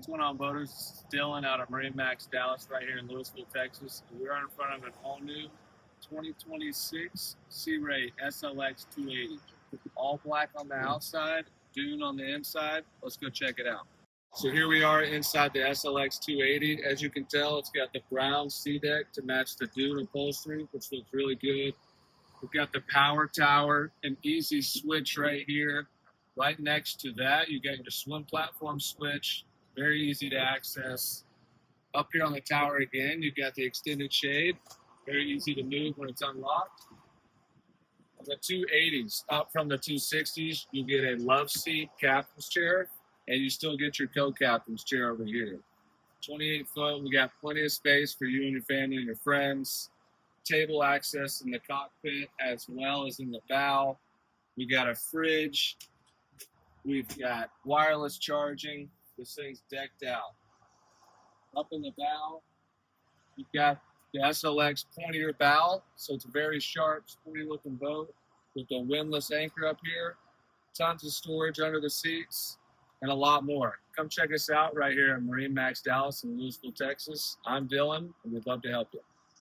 What's going on, boaters? It's Dylan out of MarineMax Dallas right here in Louisville, Texas. We're in front of an all-new 2026 Sea Ray SLX 280. All black on the outside, Dune on the inside. Let's go check it out. So here we are inside the SLX 280. As you can tell, it's got the brown SeaDek to match the Dune upholstery, which looks really good. We've got the power tower, an easy switch right here. Right next to that, you got your swim platform switch. Very easy to access. Up here on the tower again, you've got the extended shade. Very easy to move when it's unlocked. The 280s, up from the 260s, you get a love seat captain's chair, and you still get your co-captain's chair over here. 28 foot, we got plenty of space for you and your family and your friends. Table access in the cockpit as well as in the bow. We got a fridge. We've got wireless charging. This thing's decked out. Up in the bow, you've got the SLX pointier bow, so it's a very sharp, sporty looking boat with the windlass anchor up here. Tons of storage under the seats and a lot more. Come check us out right here at MarineMax Dallas in Louisville, Texas. I'm Dylan, and we'd love to help you.